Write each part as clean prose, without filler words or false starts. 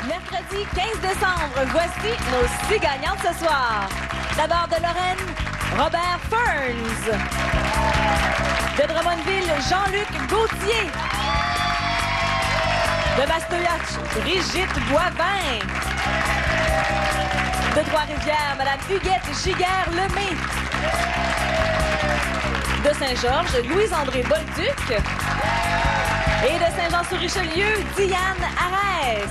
Mercredi 15 décembre, voici nos 6 gagnantes ce soir. D'abord de Lorraine, Robert Ferns. De Drummondville, Jean-Luc Gauthier. De Mastelach, Brigitte Boivin. De Trois-Rivières, Mme Huguette Giguère-Lemay. De Saint-Georges, Louise-André Bolduc. Et de Saint-Jean-sur-Richelieu, Diane Arès.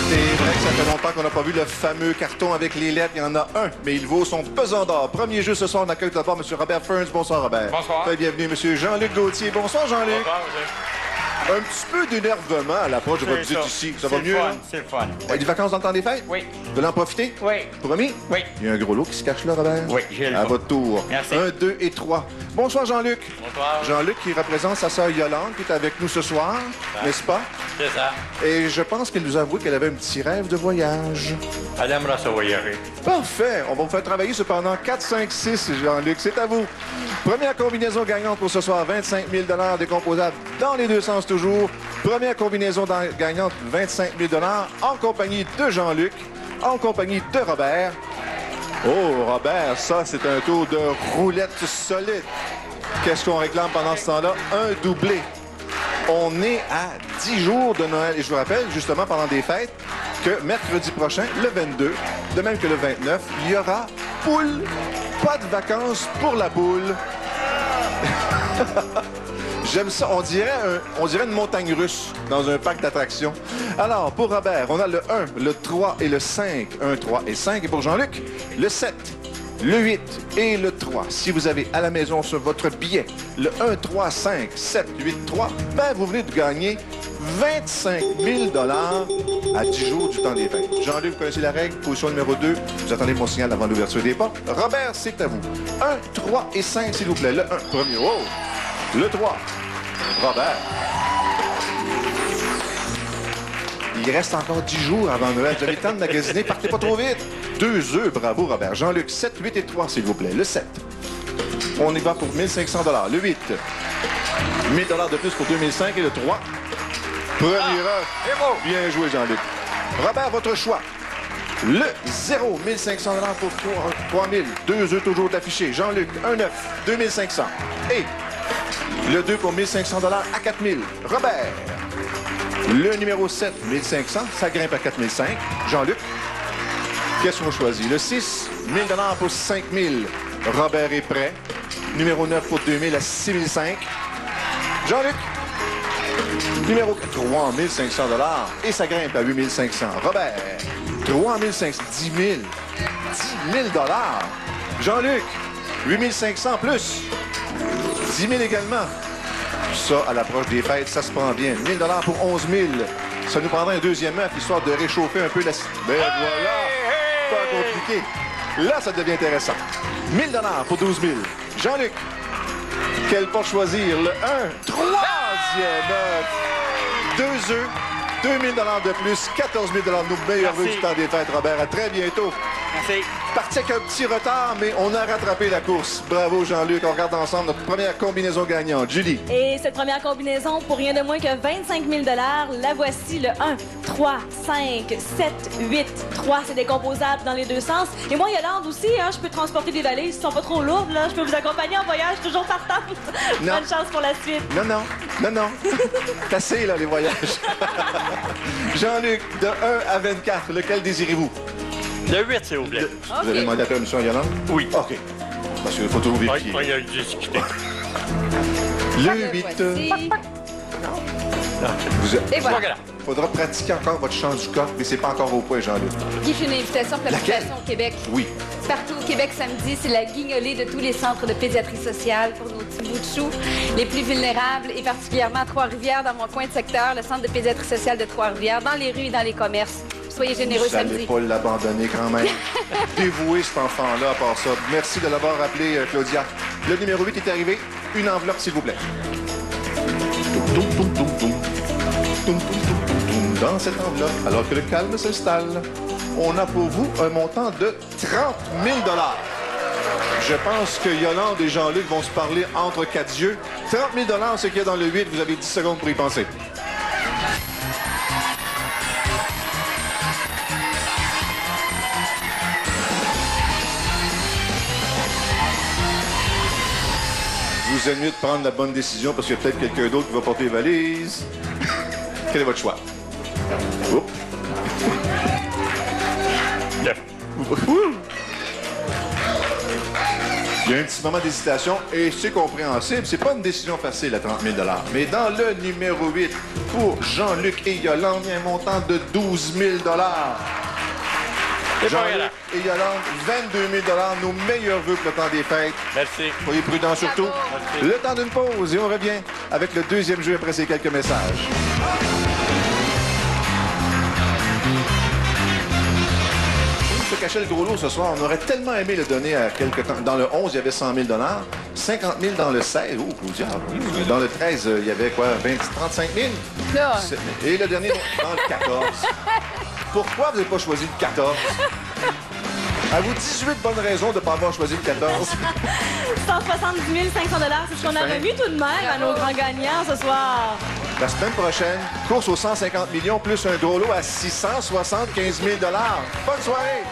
C'est vrai que ça fait longtemps qu'on n'a pas vu le fameux carton avec les lettres. Il y en a un, mais il vaut son pesant d'or. Premier jeu ce soir, on accueille tout d'abord M. Robert Ferns. Bonsoir, Robert. Bonsoir. Bienvenue, M. Jean-Luc Gauthier. Bonsoir, Jean-Luc. Bonsoir, Un petit peu d'énervement à l'approche de votre visite ici. Ça va mieux, là? C'est le fun. Des vacances dans le temps des fêtes? Oui. Vous allez en profiter? Oui. Promis? Oui. Il y a un gros lot qui se cache là, Robert? Oui, j'ai le À droit. votre tour. Merci. 1, 2 et 3. Bonsoir, Jean-Luc. Bonsoir. Jean-Luc qui représente sa sœur Yolande, qui est avec nous ce soir, n'est-ce pas? C'est ça. Et je pense qu'elle nous a avoué qu'elle avait un petit rêve de voyage. Elle aimera ça voyager. Parfait. On va vous faire travailler cependant 4, 5, 6, Jean-Luc. C'est à vous. Première combinaison gagnante pour ce soir, 25 000 décomposables dans les deux sens toujours. Première combinaison gagnante, 25 000 en compagnie de Jean-Luc, en compagnie de Robert. Oh, Robert, ça, c'est un tour de roulette solide. Qu'est-ce qu'on réclame pendant ce temps-là? Un doublé. On est à 10 jours de Noël. Et je vous rappelle, justement, pendant des fêtes, que mercredi prochain, le 22, de même que le 29, il y aura poule. Pas de vacances pour la poule. J'aime ça. On dirait une montagne russe dans un parc d'attractions. Alors, pour Robert, on a le 1, le 3 et le 5. 1, 3 et 5. Et pour Jean-Luc, le 7, le 8 et le 3. Si vous avez à la maison sur votre billet le 1, 3, 5, 7, 8, 3, ben vous venez de gagner 25 000 à 10 jours du temps des fêtes. Jean-Luc, vous connaissez la règle. Position numéro 2. Vous attendez mon signal avant l'ouverture des portes. Robert, c'est à vous. 1, 3 et 5, s'il vous plaît. Le 1, premier. Oh! Le 3. Robert. Il reste encore 10 jours avant Noël. Vous avez le temps de magasiner. Partez pas trop vite. 2 œufs. Bravo, Robert. Jean-Luc, 7, 8 et 3, s'il vous plaît. Le 7. On y va pour 1 500 $. Le 8. 1 000 $ de plus pour 2005. Et le 3. Premier œuf. Bien joué, Jean-Luc. Robert, votre choix. Le 0. 1 500 $ pour 3 000. 2 œufs toujours d'affiché. Jean-Luc, 1 œuf. 2 500. Et le 2 pour 1 500 $ à 4 000. Robert. Le numéro 7, 1 500. Ça grimpe à 4 500. Jean-Luc. Qu'est-ce qu'on choisit? Le 6, 1 000 $ pour 5 000. Robert est prêt. Numéro 9 pour 2 000 à 6 500. Jean-Luc. Numéro 3, 1 500 $. Et ça grimpe à 8 500. Robert. 3 500. 10 000. 10 000 $. Jean-Luc. 8 500 plus. 10 000 également. Ça, à l'approche des fêtes, ça se prend bien. 1 000 $ pour 11 000. Ça nous prendra un deuxième œuf, histoire de réchauffer un peu la... Ben voilà! Pas compliqué. Là, ça devient intéressant. 1 000 $ pour 12 000. Jean-Luc, quel porte choisir? Le 1, troisième œuf. 2 œufs, 2 000 $ de plus, 14 000 $. Nos meilleurs vœux du temps des fêtes, Robert. À très bientôt. Merci. Parti avec un petit retard, mais on a rattrapé la course. Bravo, Jean-Luc. On regarde ensemble notre première combinaison gagnante. Julie. Et cette première combinaison, pour rien de moins que 25 000 $, la voici, le 1, 3, 5, 7, 8, 3. C'est décomposable dans les deux sens. Et moi, Yolande aussi, hein, je peux transporter des valises. Ils sont pas trop lourdes, là. Je peux vous accompagner en voyage, toujours partante. Non. Bonne chance pour la suite. Non, non, non, non. C'est assez, là, les voyages. Jean-Luc, de 1 à 24, lequel désirez-vous? Le 8, s'il vous plaît. Vous avez demandé la permission à Yolande? Oui. OK. Parce qu'il faut toujours vérifier. On y a discuté. Le 8. Voici. Et voilà. Il faudra pratiquer encore votre chant du coq, mais c'est pas encore au point, Jean-Luc. Guy fait une invitation pour la Laquelle? population au Québec. Oui. Partout au Québec samedi, c'est la guignolée de tous les centres de pédiatrie sociale pour nos petits bouts de chou les plus vulnérables et particulièrement à Trois-Rivières, dans mon coin de secteur, le centre de pédiatrie sociale de Trois-Rivières, dans les rues et dans les commerces. Soyez généreux Vous n'allez samedi. pas l'abandonner quand même. Dévoué, cet enfant-là, à part ça. Merci de l'avoir appelé, Claudia. Le numéro 8 est arrivé. Une enveloppe, s'il vous plaît. dans cette enveloppe, alors que le calme s'installe, on a pour vous un montant de 30 000 $. Je pense que Yolande et Jean-Luc vont se parler entre quatre yeux. 30 000 $, c'est qu'il y a dans le 8. Vous avez 10 secondes pour y penser. Vous êtes mieux de prendre la bonne décision parce qu'il y a peut-être quelqu'un d'autre qui va porter les valises. Quel est votre choix? Oups. Il y a un petit moment d'hésitation et c'est compréhensible. C'est pas une décision facile à 30 000 $. Mais dans le numéro 8, pour Jean-Luc et Yolande, il y a un montant de 12 000 $. Jean-Luc et Yolande, 22 000 $. Nos meilleurs vœux pour le temps des fêtes. Merci. Soyez prudents surtout. Merci. Le temps d'une pause et on revient avec le deuxième jeu après ces quelques messages. Se cachait le gros lot ce soir. On aurait tellement aimé le donner à quelque temps. Dans le 11, il y avait 100 000 $. 50 000 dans le 16. Oh, diable. Dans le 13, il y avait quoi? 35 000? Là. Et le dernier, dans le 14. Pourquoi vous n'avez pas choisi le 14? À vous 18 bonnes raisons de ne pas avoir choisi le 14. 170 500 $, c'est ce qu'on a remis tout de même à nos grands gagnants ce soir. La semaine prochaine, course aux 150 millions plus un gros lot à 675 000 $. Bonne soirée!